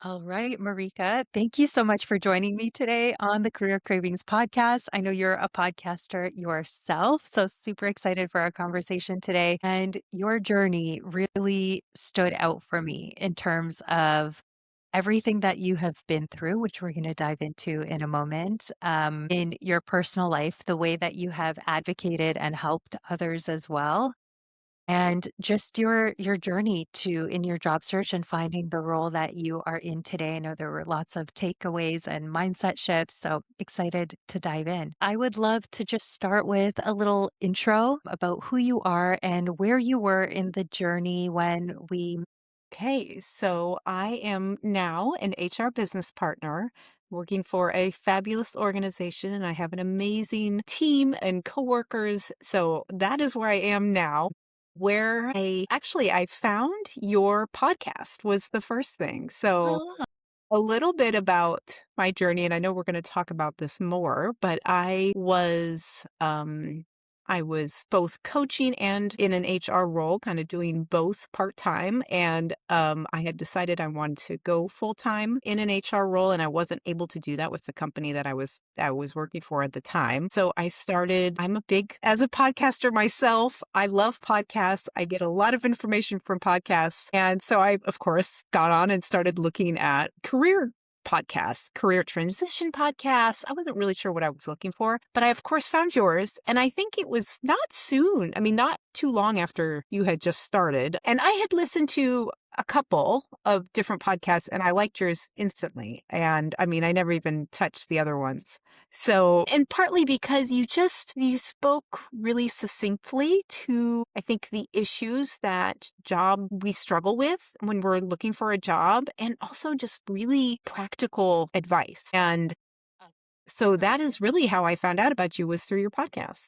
All right, Marika, thank you so much for joining me today on the Career Cravings podcast. I know you're a podcaster yourself, so super excited for our conversation today. And your journey really stood out for me in terms of everything that you have been through, which we're going to dive into in a moment, in your personal life, the way that you have advocated and helped others as well. And just your journey to in your job search and finding the role that you are in today. I know there were lots of takeaways and mindset shifts, so excited to dive in. I would love to just start with a little intro about who you are and where you were in the journey when we. Okay, so I am now an HR business partner working for a fabulous organization, and I have an amazing team and coworkers. So that is where I am now. Where I found your podcast was the first thing. So Oh, a little bit about my journey, and I know we're gonna talk about this more, but I was both coaching and in an HR role, kind of doing both part-time, and, I had decided I wanted to go full-time in an HR role, and I wasn't able to do that with the company that I was working for at the time. So I'm a big as a podcaster myself, I love podcasts, I get a lot of information from podcasts, and so I, of course, got on and started looking at career podcasts, career transition podcasts. I wasn't really sure what I was looking for, but I, of course, found yours. And I think it was not soon. I mean, not too long after you had just started. And I had listened to a couple of different podcasts and I liked yours instantly. And I mean, I never even touched the other ones. So, and partly because you spoke really succinctly to, I think, the issues that job we struggle with when we're looking for a job, and also just really practical advice. And so that is really how I found out about you, was through your podcast.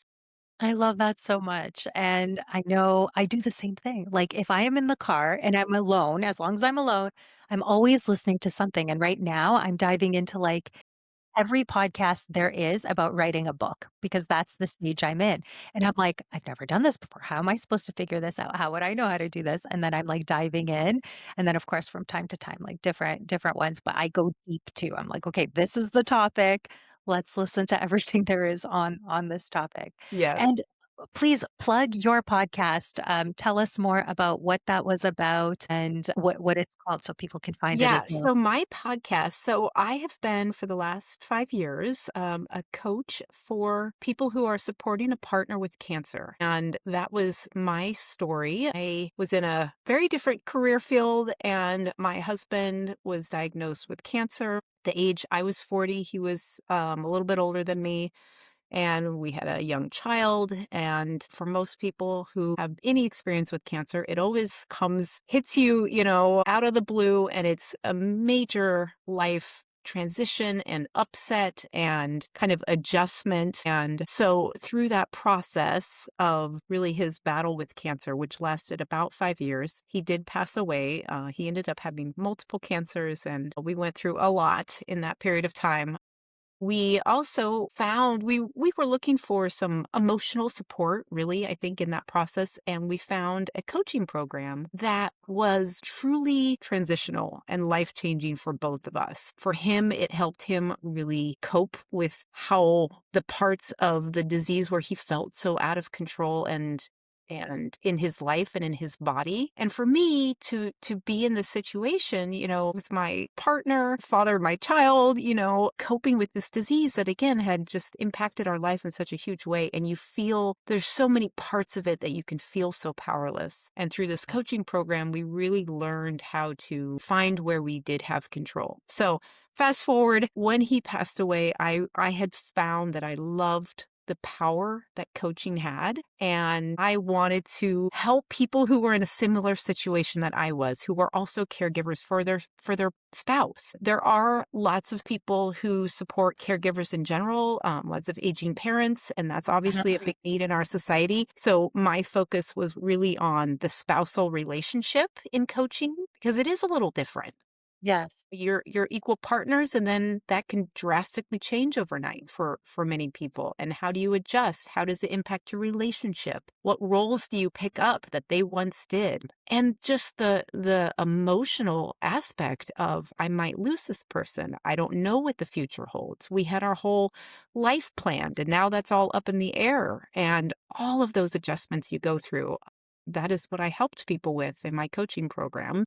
I love that so much. And I know I do the same thing. Like if I am in the car and I'm alone, as long as I'm alone, I'm always listening to something. And right now I'm diving into like every podcast there is about writing a book because that's the stage I'm in. And I'm like, I've never done this before. How am I supposed to figure this out? How would I know how to do this? And then I'm like diving in. And then of course from time to time, like different ones, but I go deep too. I'm like, okay, this is the topic. Let's listen to everything there is on this topic. Yes. And please plug your podcast. Tell us more about what that was about and what it's called so people can find it Yeah, as well. so my podcast, so I have been for the last 5 years a coach for people who are supporting a partner with cancer. And that was my story. I was in a very different career field, and my husband was diagnosed with cancer. The age I was 40, he was a little bit older than me, and we had a young child. And for most people who have any experience with cancer, it always hits you, out of the blue, and it's a major life transition and upset and kind of adjustment. And so through that process of really his battle with cancer, which lasted about 5 years, he did pass away. He ended up having multiple cancers, and we went through a lot in that period of time. We also found we were looking for some emotional support, really, I think, in that process, and we found a coaching program that was truly transitional and life-changing for both of us. For him, it helped him really cope with how the parts of the disease where he felt so out of control and in his life and in his body. And for me to be in this situation, with my partner, father of my child, coping with this disease that again had just impacted our life in such a huge way. And you feel there's so many parts of it that you can feel so powerless. And through this coaching program, we really learned how to find where we did have control. So fast forward, when he passed away, I had found that I loved the power that coaching had. And I wanted to help people who were in a similar situation that I was, who were also caregivers for their spouse. There are lots of people who support caregivers in general, lots of aging parents, and that's obviously a big need in our society. So my focus was really on the spousal relationship in coaching because it is a little different. Yes. You're equal partners, and then that can drastically change overnight for many people. And how do you adjust? How does it impact your relationship? What roles do you pick up that they once did? And just the emotional aspect of, I might lose this person. I don't know what the future holds. We had our whole life planned, and now that's all up in the air. And all of those adjustments you go through, that is what I helped people with in my coaching program.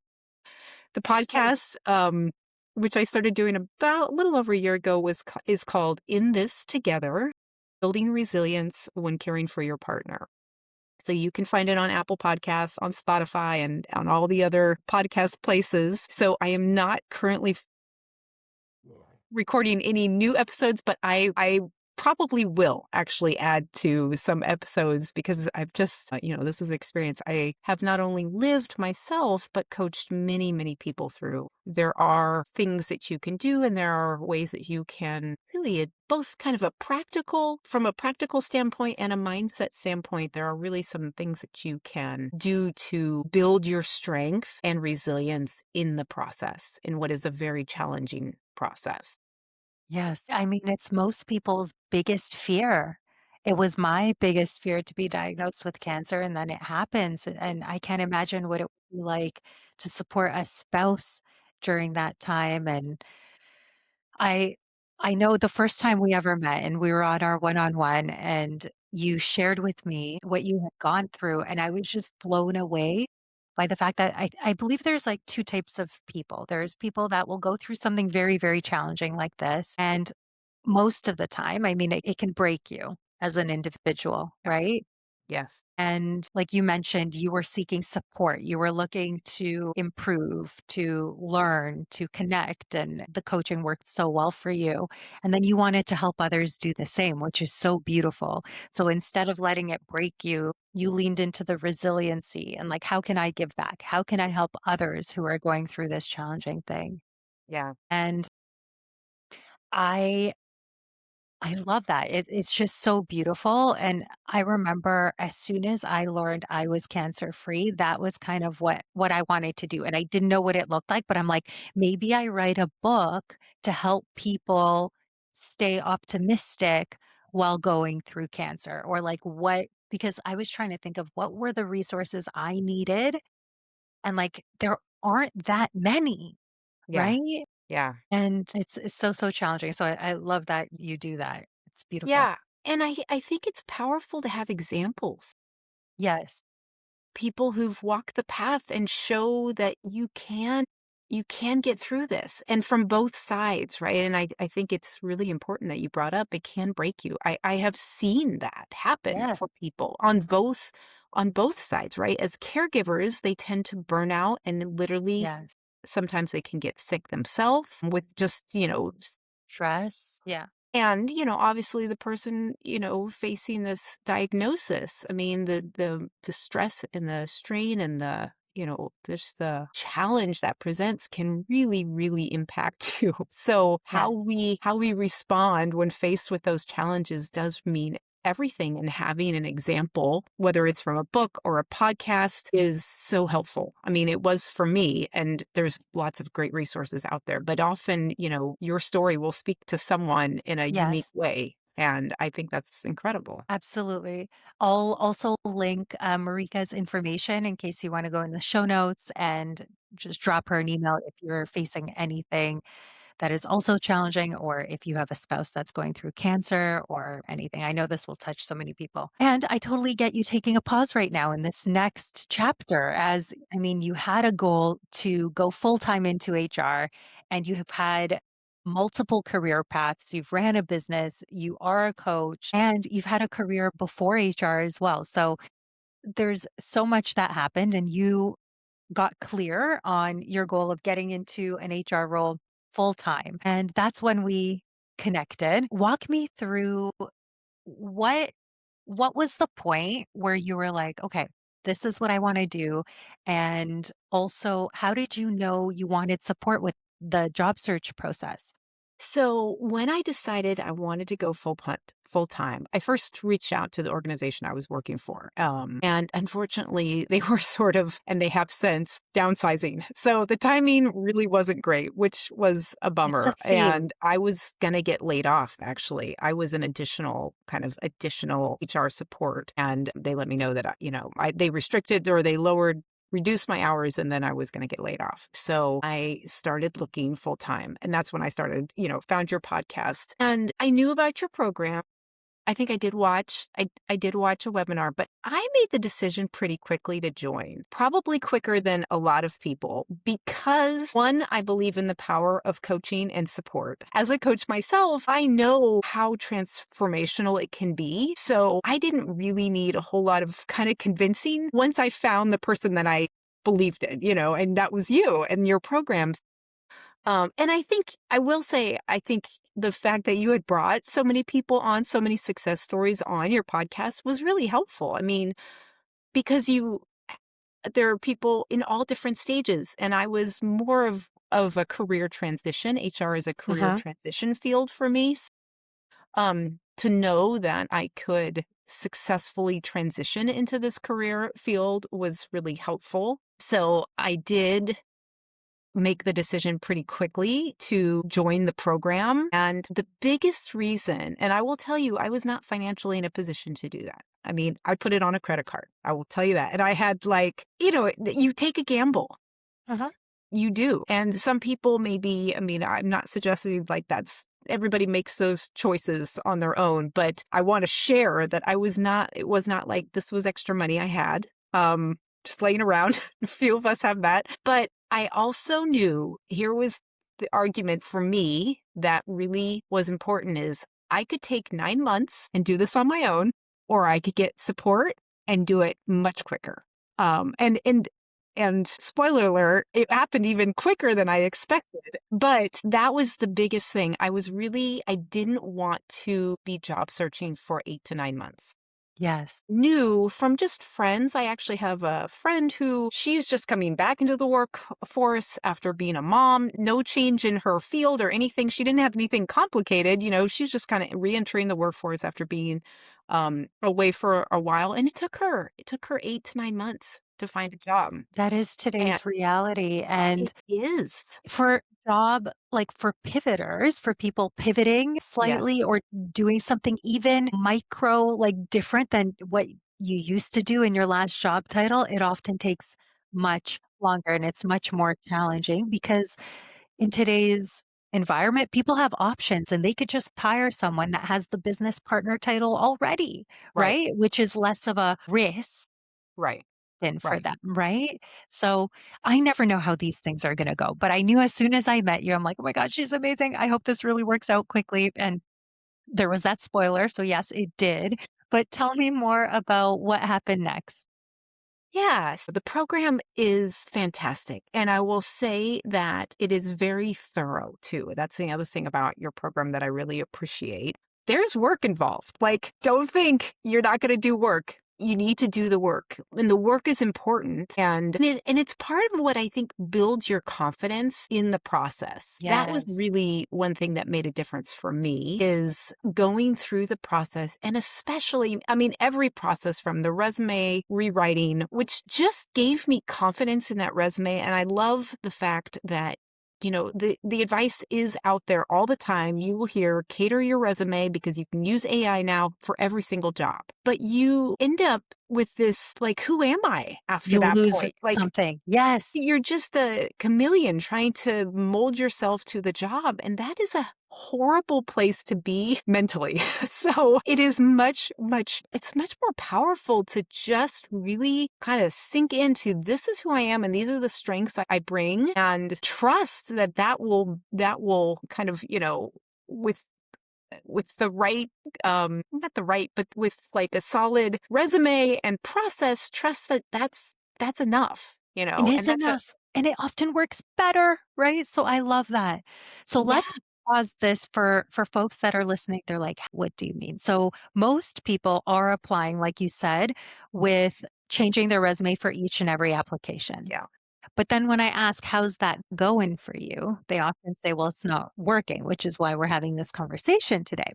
The So podcast, which I started doing about a little over a year ago, is called "In This Together: Building Resilience When Caring for Your Partner." So you can find it on Apple Podcasts, on Spotify, and on all the other podcast places. So I am not currently recording any new episodes, but I probably will actually add to some episodes because I've just, this is experience I have not only lived myself, but coached many, many people through. There are things that you can do, and there are ways that you can really both kind of from a practical standpoint and a mindset standpoint. There are really some things that you can do to build your strength and resilience in the process, in what is a very challenging process. yes, I mean, it's most people's biggest fear. It was my biggest fear to be diagnosed with cancer, and then it happens, and I can't imagine what it would be like to support a spouse during that time, and I I know the first time we ever met and we were on our one-on-one and you shared with me what you had gone through, and I was just blown away by the fact that I believe there's, like, 2 types of people. There's people that will go through something very, very challenging like this, and most of the time, I mean, it can break you as an individual, Yep. right? Yes. And like you mentioned, you were seeking support. You were looking to improve, to learn, to connect, and the coaching worked so well for you. And then you wanted to help others do the same, which is so beautiful. So instead of letting it break you, you leaned into the resiliency and like, how can I give back? How can I help others who are going through this challenging thing? Yeah. And I I love that. It's just so beautiful, and I remember as soon as I learned I was cancer free, that was kind of what I wanted to do, and I didn't know what it looked like, but I'm like, "Maybe I write a book to help people stay optimistic while going through cancer," or like what because I was trying to think of what were the resources I needed, and, like, there aren't that many, Yeah. right? Yeah. And it's so, so challenging, so I love that you do that. It's beautiful. Yeah. And I think it's powerful to have examples, Yes, people who've walked the path and show that you can get through this, and from both sides, right? And I think it's really important that you brought up it can break you. I have seen that happen yeah, for people on both sides, right? As caregivers, they tend to burn out, and literally yes. sometimes they can get sick themselves with just, Stress, yeah, and, obviously the person, facing this diagnosis, I mean, the stress and the strain and just the challenge that presents can really, really impact you. So yes, how we respond when faced with those challenges does mean everything, and having an example, whether it's from a book or a podcast, is so helpful. I mean, it was for me, and there's lots of great resources out there, but often, your story will speak to someone in a unique yes, way. And I think that's incredible. absolutely. I'll also link, Marika's information in case you wanna go in the show notes and just drop her an email if you're facing anything that is also challenging, or if you have a spouse that's going through cancer or anything. I know this will touch so many people. And I totally get you taking a pause right now in this next chapter, as I mean, you had a goal to go full time into HR and you have had multiple career paths. You've ran a business, you are a coach, and you've had a career before HR as well. So there's so much that happened, and you got clear on your goal of getting into an HR role full time. And that's when we connected. Walk me through what what was the point where you were like, okay, this is what I want to do? And also, how did you know you wanted support with the job search process? So when I decided I wanted to go full time, I first reached out to the organization I was working for. And unfortunately, they were sort of, and they have since, downsizing. So the timing really wasn't great, which was a It's a bummer. theme. And I was going to get laid off, actually. I was an additional HR support. And they let me know that, they restricted or they reduced my hours, and then I was going to get laid off. So I started looking full time. And that's when I started, found your podcast. And I knew about your program. I think I did watch a webinar, but I made the decision pretty quickly to join, probably quicker than a lot of people, because one, I believe in the power of coaching and support. As a coach myself, I know how transformational it can be. So I didn't really need a whole lot of kind of convincing once I found the person that I believed in, and that was you and your programs. And I will say, I think the fact that you had brought so many people on, so many success stories on your podcast was really helpful. I mean, because there are people in all different stages, and I was more of a career transition. HR is a career Uh-huh. transition field for me. To know that I could successfully transition into this career field was really helpful. So I did make the decision pretty quickly to join the program. And the biggest reason, and I will tell you, I was not financially in a position to do that. I mean, I put it on a credit card. I will tell you that. And I had you take a gamble. Uh-huh. You do. And some people maybe, I mean, I'm not suggesting like everybody makes those choices on their own, but I want to share that it was not like this was extra money I had, just laying around. A few of us have that. But I also knew here was the argument for me that really was important is I could take 9 months and do this on my own, or I could get support and do it much quicker. And spoiler alert, it happened even quicker than I expected. But that was the biggest thing. I didn't want to be job searching for 8 to 9 months. Yes. Knew from just friends. I actually have a friend who she's just coming back into the workforce after being a mom, no change in her field or anything. She didn't have anything complicated. She was just kind of re-entering the workforce after being away for a while. And it took her 8 to 9 months to find a job. That is And today's reality. it And is. for for pivoters, for people pivoting Yes. slightly or doing something even micro, like different than what you used to do in your last job title, it often takes much longer and it's much more challenging because in today's environment, people have options and they could just hire someone that has the business partner title already, Right. right? Which is less of a risk Right. in for Right. them, right? So I never know how these things are gonna go, but I knew as soon as I met you, I'm like, "Oh my god, she's amazing. I hope this really works out quickly." And there was that spoiler, so yes, it did. But tell me more about what happened next. Yes, the program is fantastic. And I will say that it is very thorough too. That's the other thing about your program that I really appreciate. There's work involved. Like, don't think you're not going to do work. You need to do the work, and the work is important. And it's part of what I think builds your confidence in the process. That was Yes. really one thing that made a difference for me is going through the process, and especially, I mean, every process from the resume rewriting, which just gave me confidence in that resume. And I love the fact that the advice is out there all the time. You will hear cater your resume because you can use AI now for every single job. But you end up with this, like, who am I after You that lose point? Like, something. Yes. you're just a chameleon trying to mold yourself to the job. And that is a horrible place to be mentally. So it is it's much more powerful to just really kind of sink into this is who I am and these are the strengths I bring, and trust that that will kind of, with the right, not the right, but with like a solid resume and process, trust that that's enough, It is and that's a, enough, and it often works better, right? So I love that. So yeah, let's pause this for folks that are listening. They're like, "What do you mean?" So most people are applying, like you said, with changing their resume for each and every application. yeah. But then when I ask, "How's that going for you?" They often say, "Well, it's not working," which is why we're having this conversation today.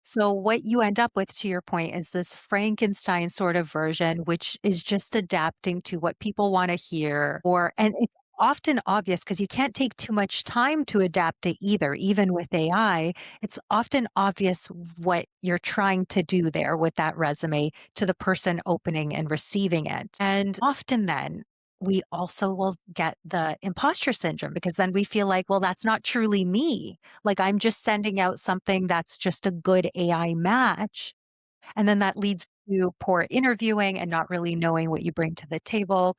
So what you end up with, to your point, is this Frankenstein sort of version, which is just adapting to what people want to hear, and it's often obvious because you can't take too much time to adapt it either. Even with AI, it's often obvious what you're trying to do there with that resume to the person opening and receiving it. And often then we also will get the imposter syndrome because then we feel like, well, that's not truly me. Like I'm just sending out something that's just a good AI match. And then that leads to poor interviewing and not really knowing what you bring to the table.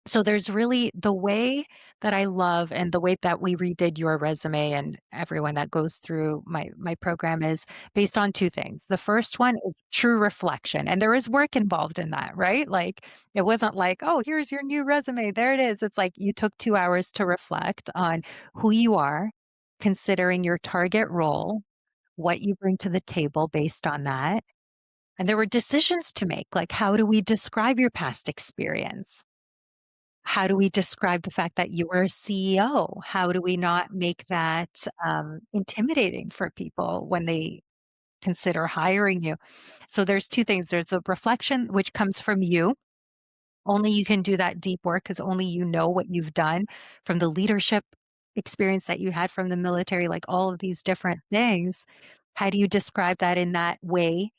So there's really the way that I love and the way that we redid your resume and everyone that goes through my program is based on 2 things. The first one is true reflection, and there is work involved in that, right? Like, it wasn't like, "Oh, here's your new resume, there it is." It's like you took 2 hours to reflect on who you are, considering your target role, what you bring to the table based on that, and there were decisions to make, like, how do we describe your past experience? How do we describe the fact that you were a CEO? How do we not make that, intimidating for people when they consider hiring you? So there's 2 things. There's the reflection, which comes from you. Only you can do that deep work because only you know what you've done from the leadership experience that you had from the military, like all of these different things. How do you describe that in that way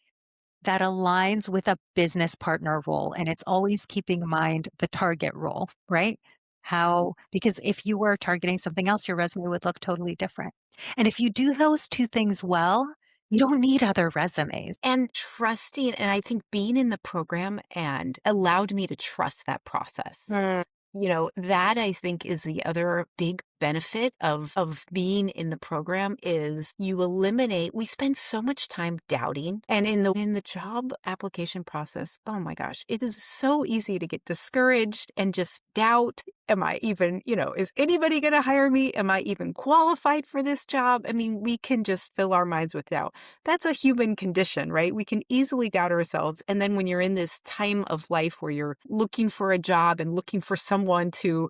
that aligns with a business partner role, and it's always keeping in mind the target role, right? How because if you were targeting something else, your resume would look totally different. And if you do those 2 things well, you don't need other resumes. And trusting, and I think being in the program and allowed me to trust that process. That I think is the other big benefit of being in the program is you eliminate we spend so much time doubting. And in the job application process, oh my gosh, it is so easy to get discouraged and just doubt, am I even, is anybody going to hire me? Am I even qualified for this job? I mean, we can just fill our minds with doubt. That's a human condition, right? We can easily doubt ourselves. And then when you're in this time of life where you're looking for a job and looking for someone to,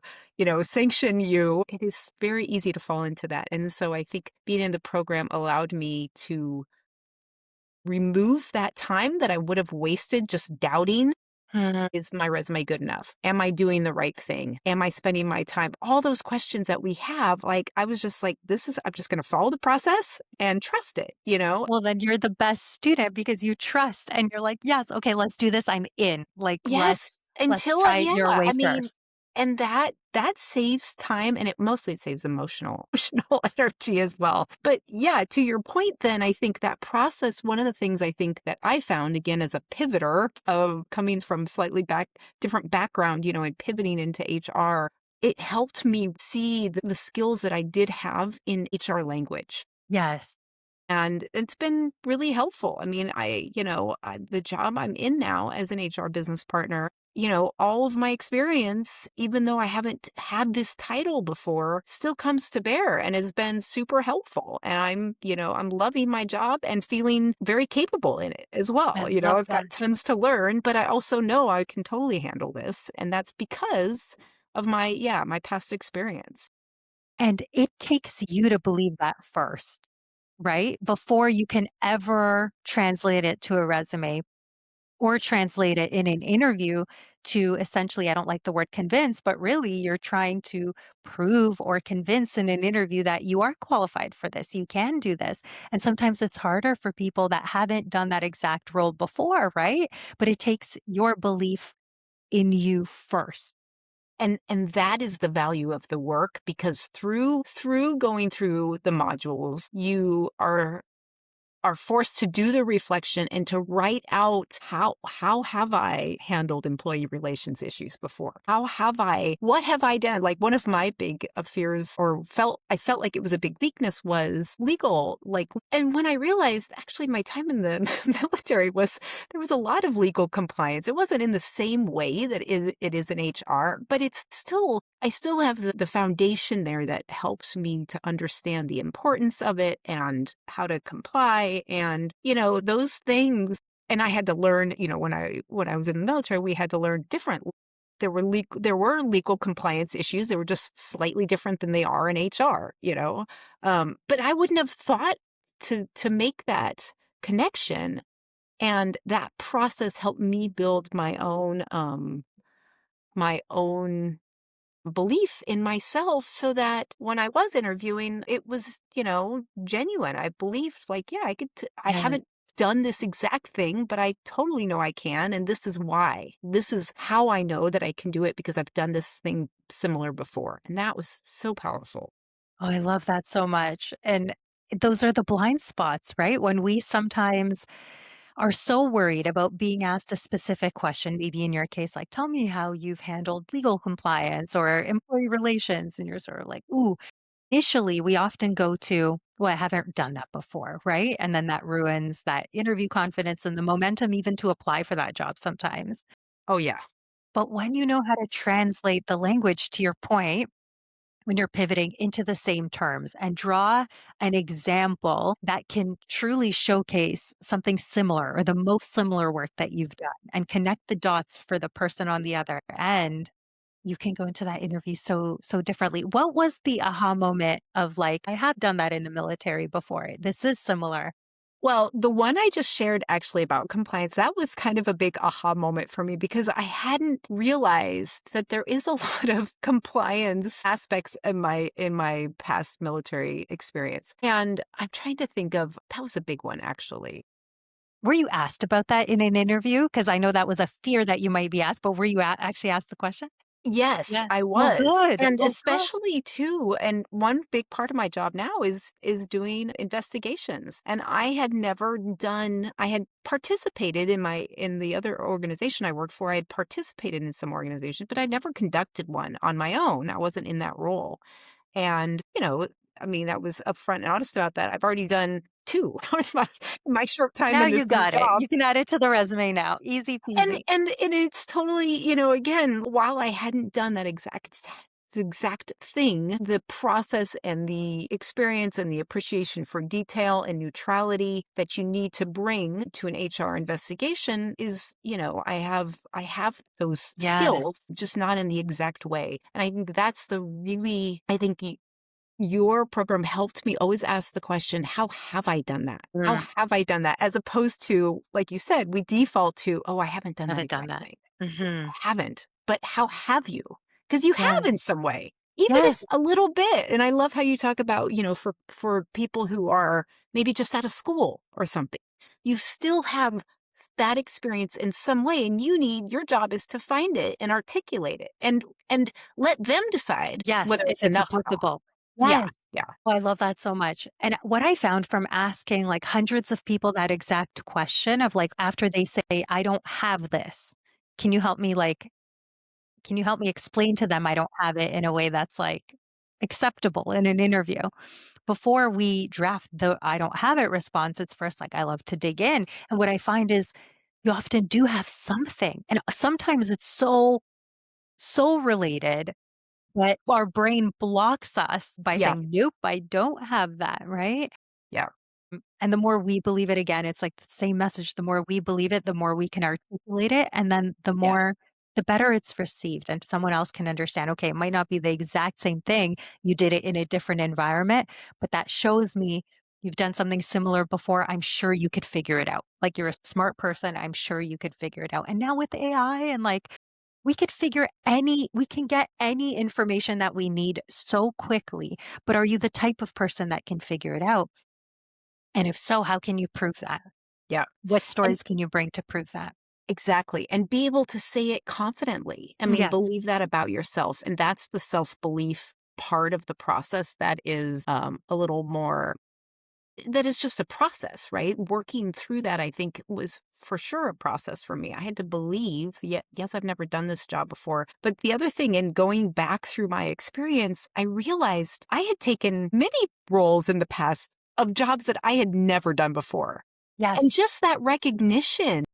sanction you, it is very easy to fall into that. And so I think being in the program allowed me to remove that time that I would have wasted just doubting. Is my resume good enough? Am I doing the right thing? Am I spending my time? All those questions that we have, like, I was just like, I'm just going to follow the process and trust it. Well, then you're the best student because you trust and you're like, "Yes, okay, let's do this. I'm in. Like, Yes, let's until try it yeah, your way I mean, first." and that saves time, and it mostly saves emotional emotional energy as well. But yeah, to your point then, I think that process, one of the things I think that I found, again, as a pivoter of coming from slightly different background, and pivoting into HR, it helped me see the skills that I did have in HR language. Yes. And it's been really helpful. I mean, the job I'm in now as an HR business partner, all of my experience, even though I haven't had this title before, still comes to bear and has been super helpful. And I'm loving my job and feeling very capable in it as I well. love I've that. got tons to learn, but I also know I can totally handle this. And that's because of my past experience. And it takes you to believe that first, right? Before you can ever translate it to a resume or translate it in an interview to essentially, I don't like the word convince, but really you're trying to prove or convince in an interview that you are qualified for this. You can do this. And sometimes it's harder for people that haven't done that exact role before, right? But it takes your belief in you first. And that is the value of the work, because through going through the modules, you are forced to do the reflection and to write out how have I handled employee relations issues before? What have I done? Like, one of my big fears, or I felt like it was a big weakness, was legal. And when I realized actually my time in the military there was a lot of legal compliance. It wasn't in the same way that it is in HR, but I still have the foundation there that helps me to understand the importance of it and how to comply and, those things. And I had to learn, when I was in the military, we had to learn different. there were legal compliance issues. They were just slightly different than they are in HR, you know? But I wouldn't have thought to make that connection, and that process helped me build my own belief in myself so that when I was interviewing, it was, genuine. I believed like, yeah, I Yeah. haven't done this exact thing, but I totally know I can. And this is why. This is how I know that I can do it because I've done this thing similar before. And that was so powerful. Oh, I love that so much. And those are the blind spots, right? When we sometimes are so worried about being asked a specific question, maybe in your case, like, tell me how you've handled legal compliance or employee relations. And you're sort of like, ooh, initially we often go to, well, I haven't done that before, right? And then that ruins that interview confidence and the momentum even to apply for that job sometimes. Oh, yeah. But when you know how to translate the language to your point, when you're pivoting into the same terms and draw an example that can truly showcase something similar or the most similar work that you've done and connect the dots for the person on the other end, you can go into that interview so differently. What was the aha moment of like, I have done that in the military before. This is similar. Well, the one I just shared actually about compliance, that was kind of a big aha moment for me because I hadn't realized that there is a lot of compliance aspects in my past military experience. And I'm trying to think of that was a big one actually. Were you asked about that in an interview? Because I know that was a fear that you might be asked, but were you actually asked the question? Yes, Yeah. I Well, was, good. and Well, good. especially too and one big part of my job now is doing investigations, and I had participated in the other organization I worked for, I had participated in some organization, but I never conducted one on my own, I wasn't in that role, and, I mean, I was upfront and honest about that, I've already done 2 in my short time Now in you this new got it. job. You can add it to the resume now. Easy And peasy. and and it's totally, again, while I hadn't done that exact thing, the process and the experience and the appreciation for detail and neutrality that you need to bring to an HR investigation is, I have those Yes. skills, just not in the exact way. And I think that's the really I think your program helped me always ask the question, how have I done that? How Mm, have I done that? As opposed to, like you said, we default to, oh, I haven't done that haven't done exact that. thing. Mhm. I haven't. But how have you? Because you have in Yes. some way, even if Yes. a little bit. And I love how you talk about, for people who are maybe just out of school or something, you still have that experience in some way and your job is to find it and articulate it and let them decide Yes, whether if it's it's enough or not. applicable. Yeah, Yes. yeah. Oh, I love that so much. And what I found from asking, like, hundreds of people that exact question of, like, after they say, "I don't have this. Can you help me, like can you help me explain to them I don't have it in a way that's, like, acceptable in an interview?" Before we draft the "I don't have it" response, it's first like, I love to dig in. And what I find is you often do have something, and sometimes it's so related, but our brain blocks us by Yeah, saying, "Nope, I don't have that," right? yeah, And the more we believe it again, it's like the same message, the more we believe it, the more we can articulate it, and then yes, the better it's received, and someone else can understand, okay, it might not be the exact same thing, you did it in a different environment, but that shows me you've done something similar before, I'm sure you could figure it out. Like, you're a smart person, I'm sure you could figure it out. And now with AI and, like, we can get any information that we need so quickly, but are you the type of person that can figure it out? And if so, how can you prove that? yeah. What And stories can you bring to prove that? exactly. And be able to say it confidently. I mean, Yes. believe that about yourself. And that's the self belief part of the process that is a little more, that is just a process, right? Working through that, I think, was for sure a process for me. I had to believe, yes, I've never done this job before. But the other thing, in going back through my experience, I realized I had taken many roles in the past of jobs that I had never done before. And Yes. just that recognition.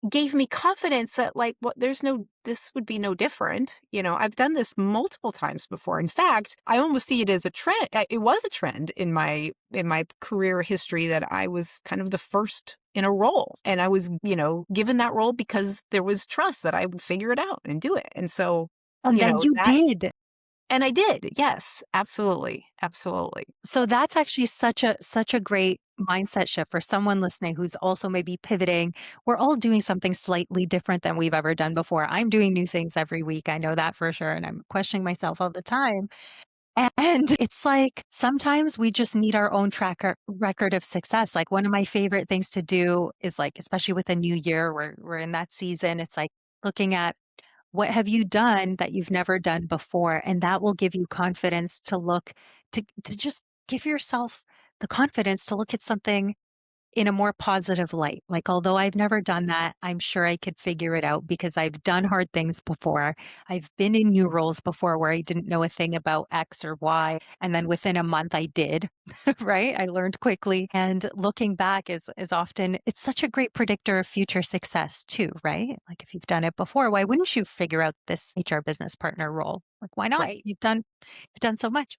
gave me confidence that like, what this would be no different. I've done this multiple times before. In fact, I almost see it as a trend. It was a trend in my career history that I was kind of the first in a role. And I was, given that role because there was trust that I would figure it out and do it. And so, And then you that did. and I did. Yes, absolutely. Absolutely. So that's actually such a great mindset shift for someone listening who's also maybe pivoting. We're all doing something slightly different than we've ever done before. I'm doing new things every week. I know that for sure. And I'm questioning myself all the time. And it's like sometimes we just need our own tracker record of success. Like one of my favorite things to do is like, especially with a new year, we're in that season. It's like looking at what have you done that you've never done before? And that will give you confidence to look to just give yourself the confidence to look at something in a more positive light. Like, although I've never done that, I'm sure I could figure it out because I've done hard things before. I've been in new roles before where I didn't know a thing about X or Y. And then within a month I did, right? I learned quickly. And looking back is often it's such a great predictor of future success too, right? Like if you've done it before, why wouldn't you figure out this HR business partner role? Like why not? Right. You've done so much.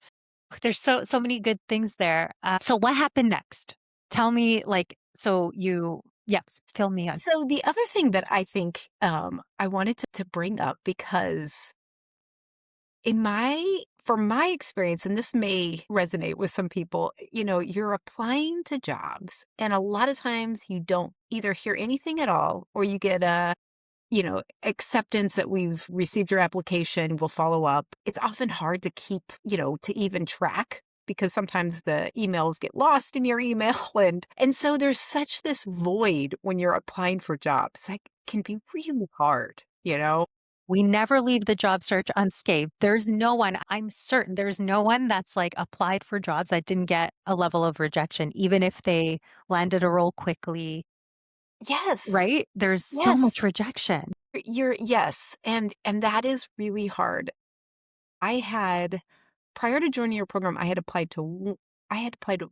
There's so many good things there. So what happened next? Tell me, like, so you, yes, fill me on. So the other thing that I think I wanted to bring up because from my experience, and this may resonate with some people, you're applying to jobs, and a lot of times you don't either hear anything at all, or you get a acceptance that we've received your application, we'll follow up. It's often hard to keep, to even track because sometimes the emails get lost in your email. And so there's such this void when you're applying for jobs that can be really hard. We never leave the job search unscathed. There's no one, I'm certain there's no one that's like applied for jobs that didn't get a level of rejection, even if they landed a role quickly, Yes. right? There's so much Yes. rejection. Yes. And that is really hard. I had prior to joining your program, I had applied to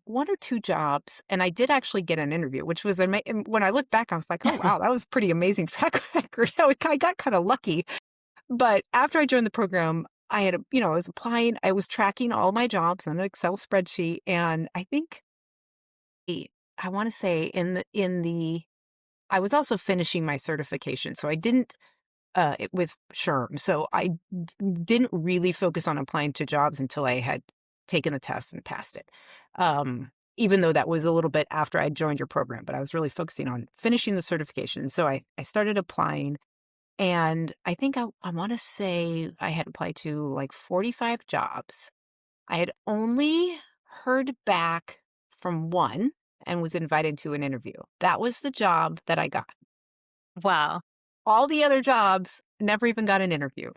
one or two jobs, and I did actually get an interview, which was and when I look back, I was like, "Oh, wow, that was pretty amazing track record." I got kinda lucky. But after I joined the program, I was applying, I was tracking all my jobs on an Excel spreadsheet, and I think I wanna say in the I was also finishing my certification, so I didn't with SHRM. So I didn't really focus on applying to jobs until I had taken the test and passed it. Even though that was a little bit after I joined your program, but I was really focusing on finishing the certification. So I started applying, and I think I want to say I had applied to like 45 jobs. I had only heard back from one and was invited to an interview. That was the job that I got. Wow. All the other jobs never even got an interview.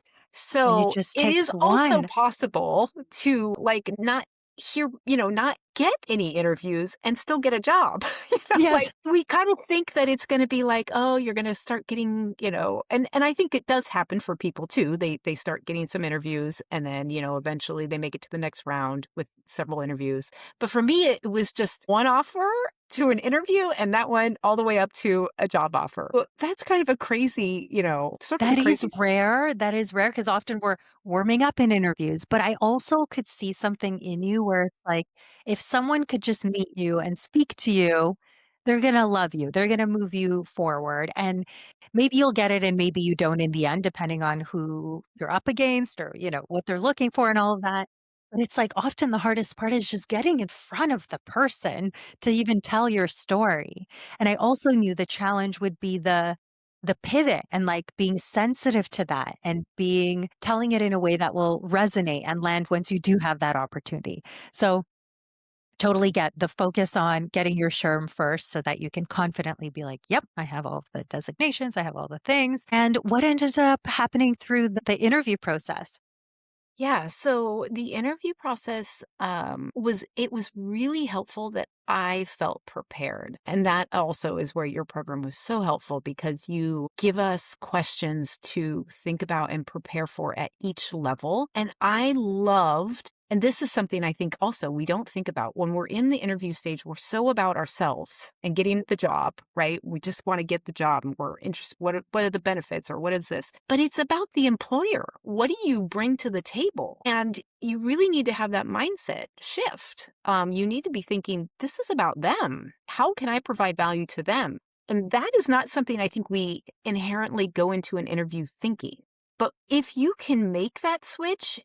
And it So, just it is takes also one. possible to, like, not get any interviews and still get a job. Yes. Like, we kinda think that it's gonna be like, "Oh, you're gonna start getting," and I think it does happen for people too. They start getting some interviews, and then, eventually they make it to the next round with several interviews. But for me, it was just one offer to an interview, and that went all the way up to a job offer. Well, that's kind of a crazy, sort of a That is crazy. rare. That is rare because often we're warming up in interviews. But I also could see something in you where it's like, if someone could just meet you and speak to you, they're going to love you. They're going to move you forward. And maybe you'll get it and maybe you don't in the end, depending on who you're up against or, what they're looking for and all of that. But it's like often the hardest part is just getting in front of the person to even tell your story. And I also knew the challenge would be the pivot and, like, being sensitive to that and telling it in a way that will resonate and land once you do have that opportunity. So, totally get the focus on getting your SHRM first so that you can confidently be like, "Yep, I have all of the designations, I have all the things." And what ended up happening through the interview process? Yeah, so the interview process was really helpful that I felt prepared. And that also is where your program was so helpful because you give us questions to think about and prepare for at each level. And I loved And this is something I think also we don't think about when we're in the interview stage. We're so about ourselves and getting the job, right? We just want to get the job and we're interested. What are the benefits or what is this? But it's about the employer. What do you bring to the table? And you really need to have that mindset shift. You need to be thinking, this is about them. How can I provide value to them? And that is not something I think we inherently go into an interview thinking. But if you can make that switch,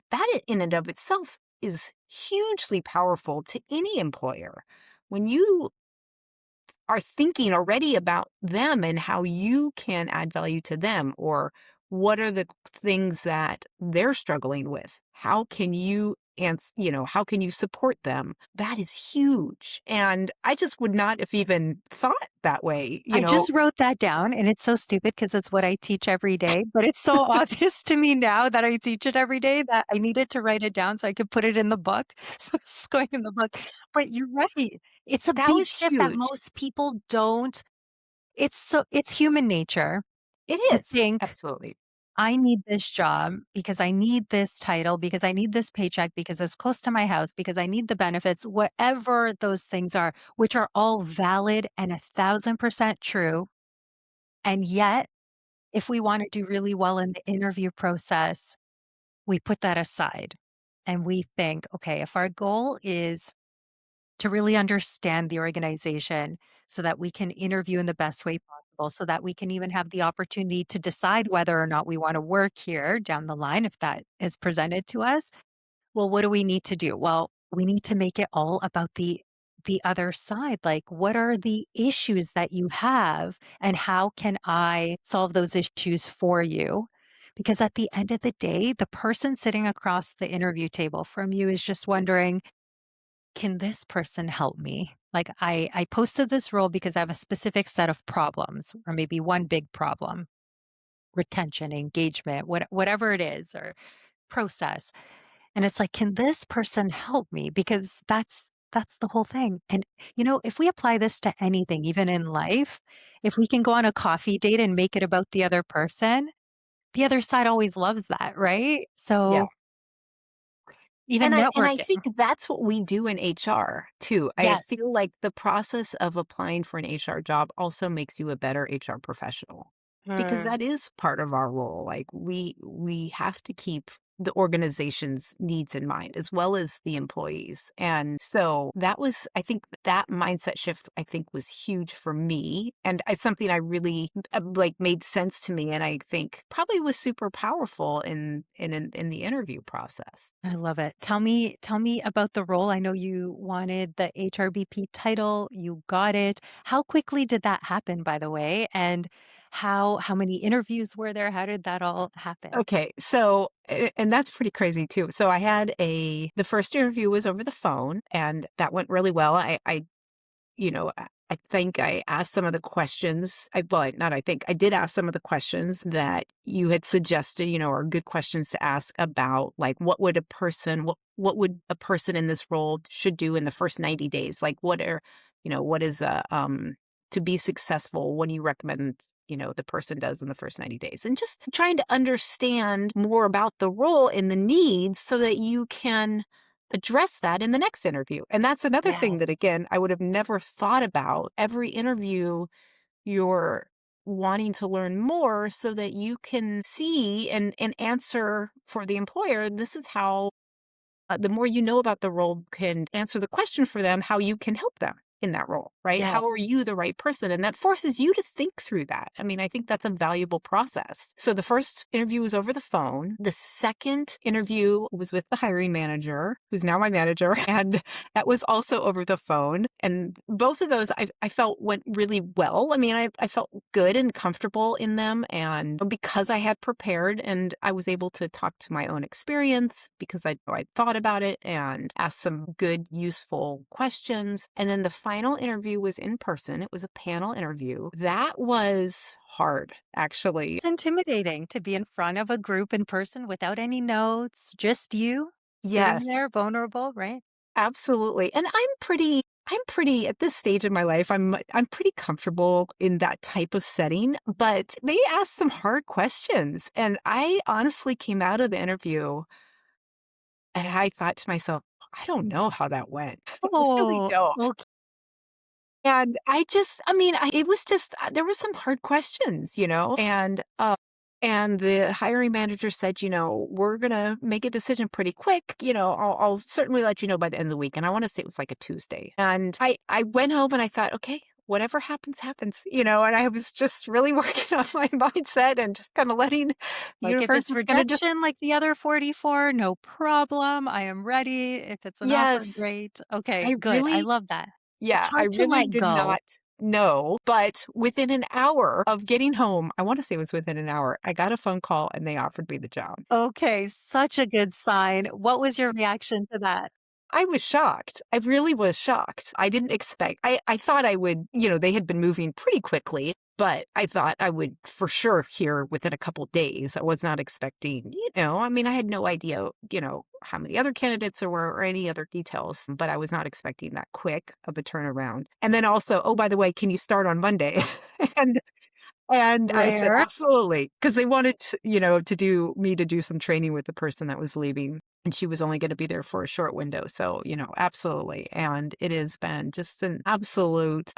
that in and of itself is hugely powerful to any employer. When you are thinking already about them and how you can add value to them, or what are the things that they're struggling with? How can you how can you support them? That is huge. And I just would not have even thought that way, I just wrote that down, and it's so stupid because it's what I teach every day, but it's so obvious to me now that I teach it every day that I needed to write it down so I could put it in the book. So it's going in the book. But you're right. It's a That big was shift that huge. most people don't. It's human nature It to is. think, Absolutely. "I need this job because I need this title, because I need this paycheck, because it's close to my house, because I need the benefits," whatever those things are, which are all valid and 1,000% true. And yet, if we wanna do really well in the interview process, we put that aside and we think, "Okay, if our goal is to really understand the organization so that we can interview in the best way possible, so that we can even have the opportunity to decide whether or not we wanna work here down the line if that is presented to us, well, what do we need to do? Well, we need to make it all about the other side. Like, what are the issues that you have and how can I solve those issues for you? Because at the end of the day, the person sitting across the interview table from you is just wondering, can this person help me? Like I posted this role because I have a specific set of problems or maybe one big problem, retention, engagement, whatever it is or process. And it's like, can this person help me? Because that's the whole thing. And if we apply this to anything, even in life, if we can go on a coffee date and make it about the other person, the other side always loves that, right? Yeah. So even And I networking. think that's what we do in HR too. I Yes. feel like the process of applying for an HR job also makes you a better HR professional because Mm. that is part of our role. Like we have to keep the organization's needs in mind as well as the employees. And so that was I think that mindset shift I think was huge for me and it's something I really like made sense to me and I think probably was super powerful in the interview process. I love it. Tell me about the role. I know you wanted the HRBP title, you got it. How quickly did that happen, by the way? And how many interviews were there? How did that all happen? Okay, so and that's pretty crazy too. So I had the first interview was over the phone, and that went really well. I think I asked some of the questions. Not I think I did ask some of the questions that you had suggested, are good questions to ask about like what would a person in this role should do in the first 90 days? Like what is to be successful, what do you recommend, the person does in the first 90 days? And just trying to understand more about the role and the needs so that you can address that in the next interview. And that's another thing Yes. that, again, I would have never thought about. Every interview, you're wanting to learn more so that you can see and answer for the employer. This is how the more you know about the role can answer the question for them, how you can help them in that role, right? Yeah. How are you the right person? And that forces you to think through that. I mean, I think that's a valuable process. So the first interview was over the phone. The second interview was with the hiring manager, who's now my manager, and that was also over the phone. And both of those I felt went really well. I mean, I felt good and comfortable in them. And because I had prepared and I was able to talk to my own experience because I thought about it and asked some good, useful questions. And then the final interview was in person. It was a panel interview. That was hard, actually. It's intimidating to be in front of a group in person without any notes, just you sitting Yes, there vulnerable, right? absolutely. And I'm pretty at this stage in my life, I'm pretty comfortable in that type of setting, but they asked some hard questions and I honestly came out of the interview And I thought to myself, I don't know how that went. I really Oh, don't. okay. And I mean, it was just, there was some hard questions, and the hiring manager said, we're going to make a decision pretty quick. I'll certainly let you know by the end of the week. And I want to say it was like a Tuesday. And I went home and I thought, okay, whatever happens, happens, and I was just really working on my mindset and just kind of letting the Like, if universe it's is going to just, rejection like the other 44, no problem. I am ready. If it's an offer, yes, great. Okay, I good. I really, love that. It's yeah, I hard to really let did go. not know, but within an hour of getting home, I wanna say it was within an hour, I got a phone call and they offered me the job. Okay, such a good sign. What was your reaction to that? I was shocked. I really was shocked. I didn't expect I thought I would they had been moving pretty quickly, but I thought I would for sure hear within a couple days. I was not expecting, I mean, I had no idea, how many other candidates there were or any other details, but I was not expecting that quick of a turnaround. And then also, "Oh, by the way, can you start on Monday?" And and I said, Rare. "Absolutely," because they wanted to do some training with the person that was leaving, and she was only gonna be there for a short window, so, absolutely, and it has been just an absolute,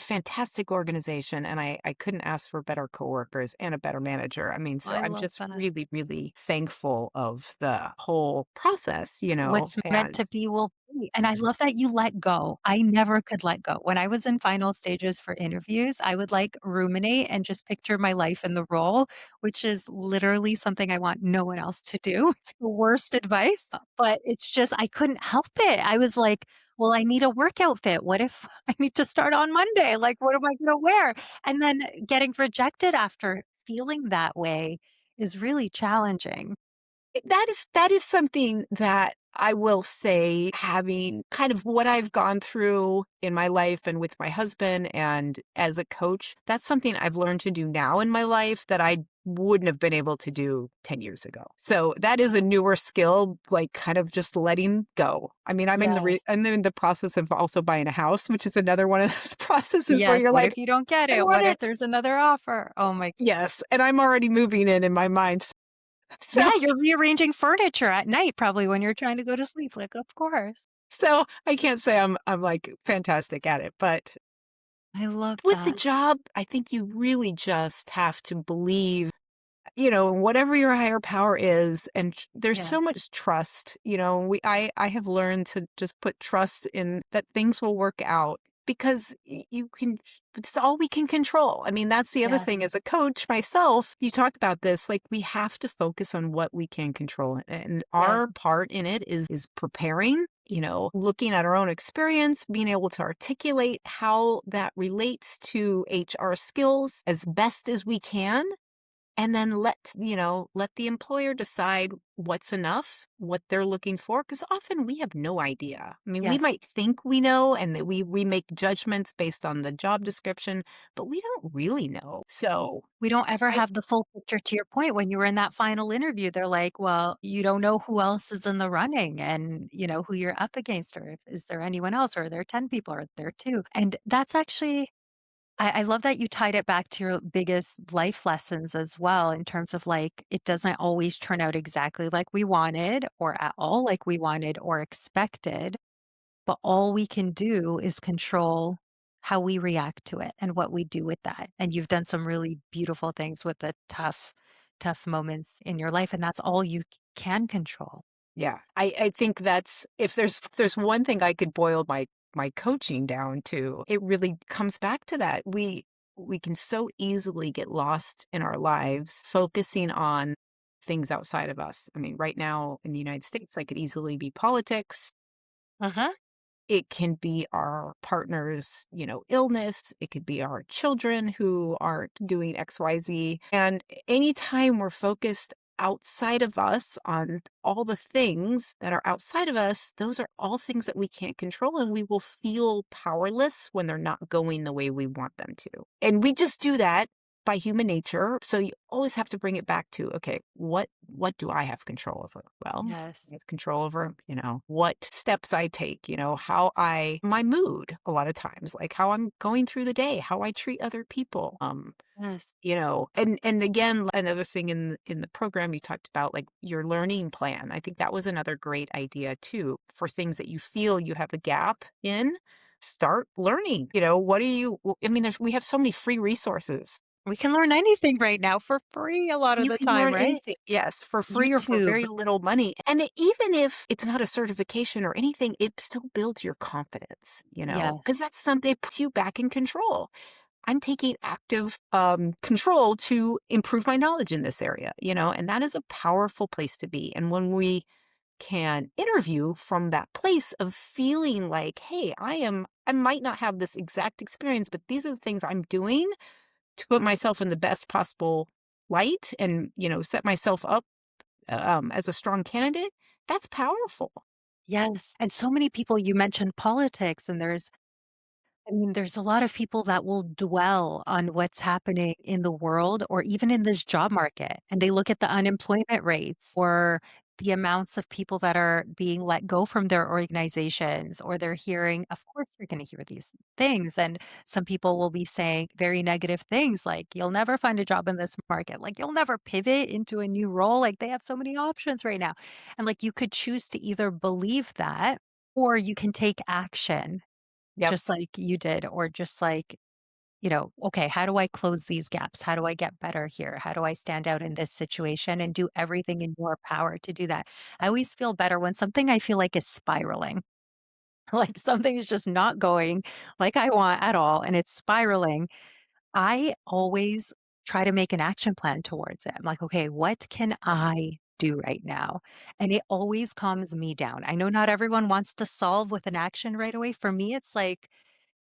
fantastic organization, and I couldn't ask for better coworkers and a better manager. I mean, so I I'm love just that. really, really thankful of the whole process, What's meant and to be will be, and I love that you let go. I never could let go. When I was in final stages for interviews, I would, like, ruminate and just picture my life in the role, which is literally something I want no one else to do. It's the worst advice, but it's just I couldn't help it. I was like, "Well, I need a work outfit. What if I need to start on Monday? Like, what am I gonna wear?" And then getting rejected after feeling that way is really challenging. That is something that I will say, having kind of what I've gone through in my life and with my husband and as a coach, that's something I've learned to do now in my life that I wouldn't have been able to do 10 years ago. So that is a newer skill, like kind of just letting go. I mean, Yes. I'm in the process of also buying a house, which is another one of those processes where Yes, you're what like, if you don't get I it? want What if it. there's another offer? Oh my Yes, and I'm already moving in my mind. So yeah, you're rearranging furniture at night probably when you're trying to go to sleep, like, of course. So, I can't say I'm, like, fantastic at it, but I love with the that. job, I think you really just have to believe, whatever your higher power is, and there's so Yes, much trust, I have learned to just put trust in that things will work out because you can it's all we can control. I mean, that's the other yes, thing as a coach myself, you talk about this, like, we have to focus on what we can control, and yes, our part in it is preparing, looking at our own experience, being able to articulate how that relates to HR skills as best as we can, and then let the employer decide what's enough, what they're looking for, because often we have no idea. I mean, we yes. might think we know and that we make judgments based on the job description, but we don't really know. So We don't ever I have the full picture to your point when you were in that final interview, they're like, "Well, you don't know who else is in the running and, who you're up against, or is there anyone else, or are there 10 people, or are there 2?" And that's actually I love that you tied it back to your biggest life lessons as well in terms of like, it doesn't always turn out exactly like we wanted or at all like we wanted or expected, but all we can do is control how we react to it and what we do with that. And you've done some really beautiful things with the tough moments in your life, and that's all you can control. Yeah, I think that's if there's one thing I could boil my coaching down to, it really comes back to that. We can so easily get lost in our lives focusing on things outside of us. I mean, right now in the United States, that could easily be politics. Uh-huh. It can be our partner's, illness. It could be our children who aren't doing XYZ. And anytime we're focused outside of us on all the things that are outside of us, those are all things that we can't control. And we will feel powerless when they're not going the way we want them to. And we just do that. by human nature. So you always have to bring it back to, okay, what do I have control over? Well, Yes. I have control over, what steps I take, how my mood a lot of times, like how I'm going through the day, how I treat other people. Yes. And again, another thing in the program you talked about, like your learning plan. I think that was another great idea too, for things that you feel you have a gap in. Start learning. What are you? I mean, we have so many free resources. We can learn anything right now for free a lot of You the can time, learn right? anything, yes, for free or for YouTube. very little money. And even if it's not a certification or anything, it still builds your confidence. Because Yes. that's something that puts you back in control. I'm taking active control to improve my knowledge in this area, and that is a powerful place to be. And when we can interview from that place of feeling like, hey, I might not have this exact experience, but these are the things I'm doing to put myself in the best possible light and, set myself up as a strong candidate. That's powerful. Yes. And so many people, you mentioned politics, and there's a lot of people that will dwell on what's happening in the world or even in this job market. And they look at the unemployment rates or the amounts of people that are being let go from their organizations, or they're hearing, of course, you're going to hear these things. And some people will be saying very negative things like, you'll never find a job in this market. Like, you'll never pivot into a new role. Like, they have so many options right now. And like, you could choose to either believe that or you can take action Yep. just like you did, or just like, okay, how do I close these gaps? How do I get better here? How do I stand out in this situation and do everything in your power to do that? I always feel better when something I feel like is spiraling, like something is just not going like I want at all and it's spiraling. I always try to make an action plan towards it. I'm like, okay, what can I do right now? And it always calms me down. I know not everyone wants to solve with an action right away. For me, it's like,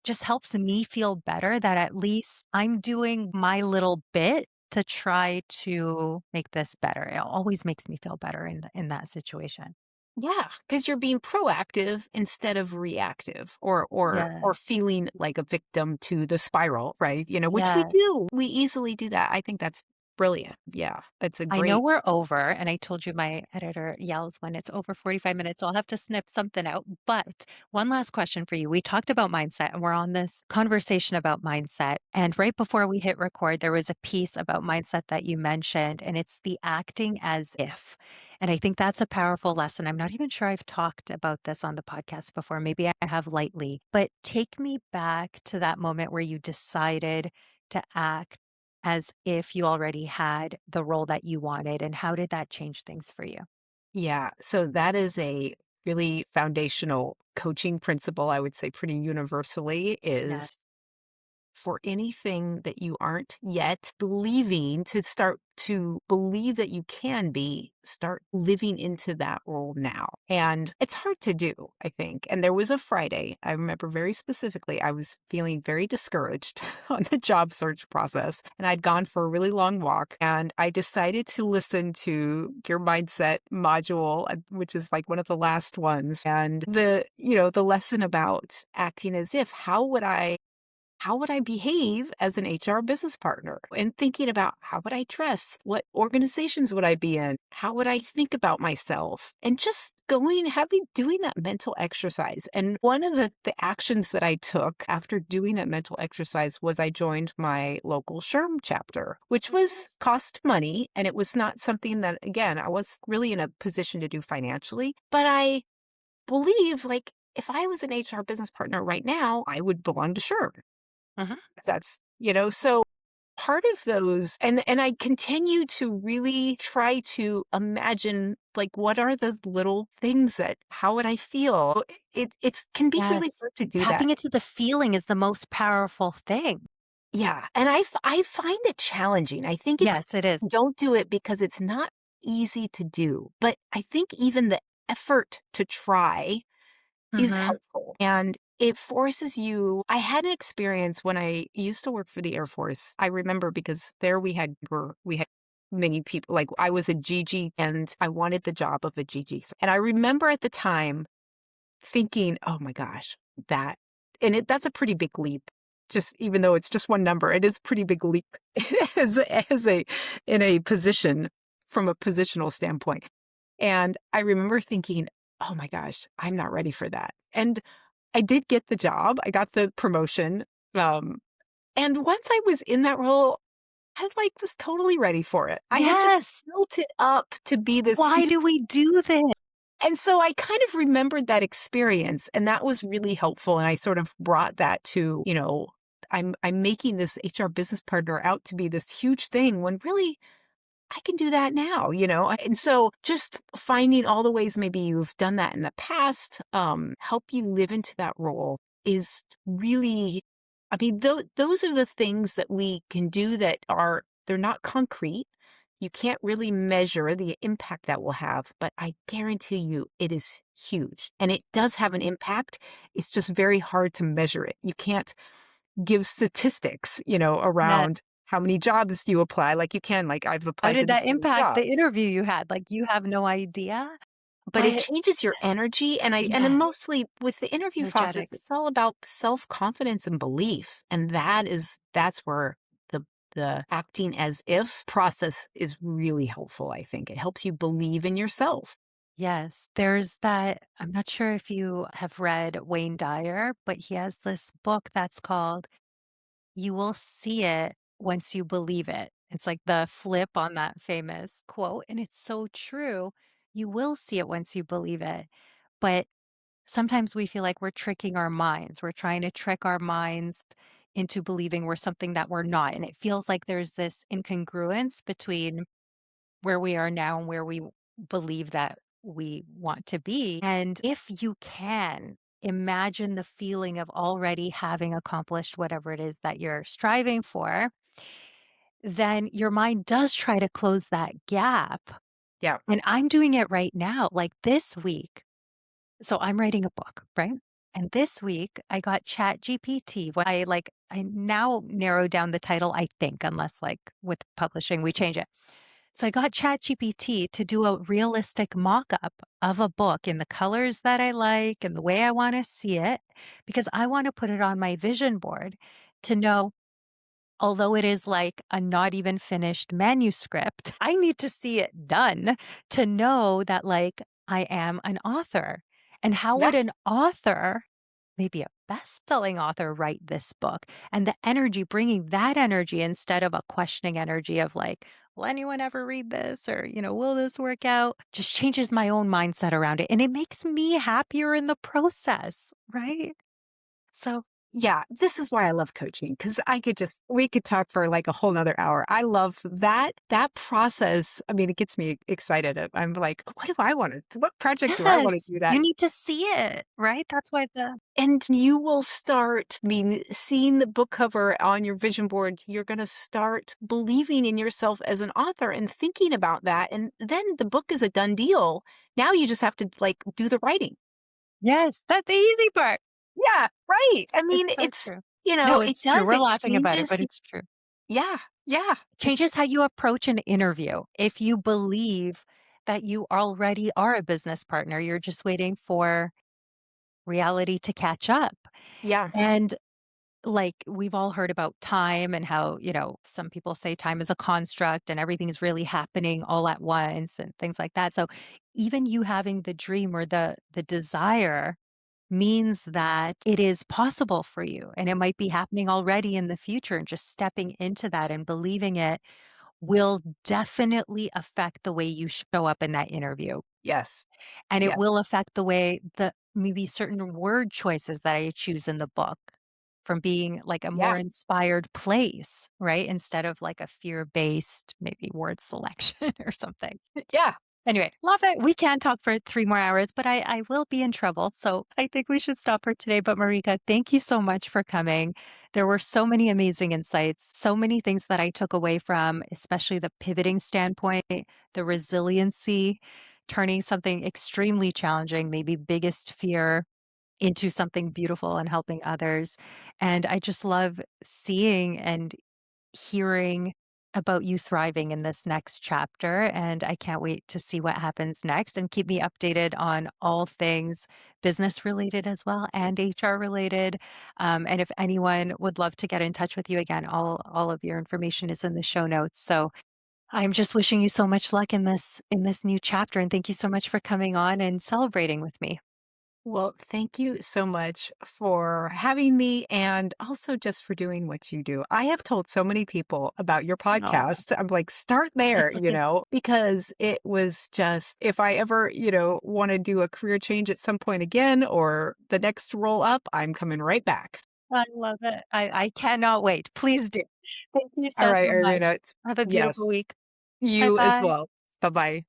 just helps me feel better that at least I'm doing my little bit to try to make this better. It always makes me feel better in that situation. Yeah, because you're being proactive instead of reactive, or Yes. feeling like a victim to the spiral, right? Which we Yeah. do. We easily do that. I think that's brilliant. Yeah, it's a I know great. we're over, and I told you my editor yells when it's over 45 minutes, so I'll have to snip something out. But one last question for you. We talked about mindset, and we're on this conversation about mindset. And right before we hit record, there was a piece about mindset that you mentioned, and it's the acting as if. And I think that's a powerful lesson. I'm not even sure I've talked about this on the podcast before. Maybe I have lightly, but take me back to that moment where you decided to act as if you already had the role that you wanted, and how did that change things for you? Yeah, so that is a really foundational coaching principle, I would say pretty universally, is Yes. for anything that you aren't yet believing, to start to believe that you can be, start living into that role now. And it's hard to do, I think. And there was a Friday, I remember very specifically, I was feeling very discouraged on the job search process. And I'd gone for a really long walk, and I decided to listen to your mindset module, which is like one of the last ones. And the lesson about acting as if, how would I behave as an HR business partner? And thinking about, how would I dress? What organizations would I be in? How would I think about myself? And just doing that mental exercise. And one of the actions that I took after doing that mental exercise was I joined my local SHRM chapter, which was Yes. cost money. And it was not something that, again, I was really in a position to do financially. But I believe, like, if I was an HR business partner right now, I would belong to SHRM. Mhm. So part of those, and I continue to really try to imagine, like, what are the little things that, how would I feel? It can be really Yes. hard to do that. Tapping into the feeling is the most powerful thing. Yeah, and I find it challenging. I think it's Yes, it is. don't do it because it's not easy to do, but I think even the effort to try is Mhm. helpful, and it forces you. I had an experience when I used to work for the Air Force. I remember because there we had many people, like, I was a GG and I wanted the job of a GG. And I remember at the time thinking, "Oh my gosh, that's a pretty big leap." just even though it's just one number, it is a pretty big leap as a in a position from a positional standpoint. And I remember thinking, "Oh my gosh, I'm not ready for that." And I did get the job. I got the promotion. Um, and once I was in that role, I like was totally ready for it. I had just Yes. built it up to be this Why huge. do we do this? And so I kind of remembered that experience, and that was really helpful. And I sort of brought that to, I'm making this HR business partner out to be this huge thing when really I can do that now, And so just finding all the ways maybe you've done that in the past, help you live into that role is really, I mean, those are the things that we can do that they're not concrete. You can't really measure the impact that will have, but I guarantee you it is huge. And it does have an impact. It's just very hard to measure it. You can't give statistics, Yeah. around how many jobs you apply, like you can, like I've How applied to did this that many impact the jobs, interview you had? Like, you have no idea, but it but changes your energy. And yes, mostly with the interview process, energetics. it's all about self-confidence and belief. And that's where the acting as if process is really helpful, I think. It helps you believe in yourself. Yes, there's that I'm not sure if you have read Wayne Dyer, but he has this book that's called You Will See It Once You Believe It. It's like the flip on that famous quote, and it's so true. You will see it once you believe it. But sometimes we feel like we're tricking our minds. We're trying to trick our minds into believing we're something that we're not. And it feels like there's this incongruence between where we are now and where we believe that we want to be. And if you can imagine the feeling of already having accomplished whatever it is that you're striving for, then your mind does try to close that gap. Yeah. And I'm doing it right now, like this week. So I'm writing a book, right? And this week I got Chat GPT. When I now narrow down the title, I think, unless like with publishing we change it. So I got Chat GPT to do a realistic mock-up of a book in the colors that I like and the way I want to see it, because I want to put it on my vision board to know, although it is like a not even finished manuscript, I need to see it done to know that like I am an author. And how Yeah. would an author, maybe a best-selling author, write this book? And the energy, bringing that energy instead of a questioning energy of like, will anyone ever read this? Or, will this work out? Just changes my own mindset around it. And it makes me happier in the process, right? So, Yeah, this is why I love coaching because we could talk for like a whole nother hour. I love that process. I mean, it gets me excited. I'm like, what project do I want to yes, do that? you need to see it, right? That's why the And you will start, seeing the book cover on your vision board. You're going to start believing in yourself as an author and thinking about that. And then the book is a done deal. Now you just have to like do the writing. yes, that's the easy part. Yeah, right. I It's mean, so true. No, it it's true. does, We're it laughing about it, changes. but it's true. Yeah, yeah. It's Changes how you approach an interview. If you believe that you already are a business partner, you're just waiting for reality to catch up. Yeah, And like we've all heard about time and how, some people say time is a construct and everything's really happening all at once and things like that. So even you having the dream or the desire means that it is possible for you and it might be happening already in the future, and just stepping into that and believing it will definitely affect the way you show up in that interview. yes. And it Yeah, will affect the way the maybe certain word choices that I choose in the book, from being like a more yeah, inspired place, right? Instead of like a fear-based maybe word selection or something. yeah. Anyway, love it. We can talk for 3 more hours, but I will be in trouble. So I think we should stop for today. But Marika, thank you so much for coming. There were so many amazing insights, so many things that I took away from, especially the pivoting standpoint, the resiliency, turning something extremely challenging, maybe biggest fear, into something beautiful and helping others. And I just love seeing and hearing about you thriving in this next chapter. And I can't wait to see what happens next and keep me updated on all things business related as well and HR related. And if anyone would love to get in touch with you again, all of your information is in the show notes. So I'm just wishing you so much luck in this new chapter. And thank you so much for coming on and celebrating with me. Well, thank you so much for having me and also just for doing what you do. I have told so many people about your Oh, podcast. I'm like, start there, because it was just, if I ever, want to do a career change at some point again or the next roll up, I'm coming right back. I love it. I cannot wait. Please do. Thank you All so, right, so much. Irina. Have a beautiful Yes, week. Bye you as bye. well. Bye bye.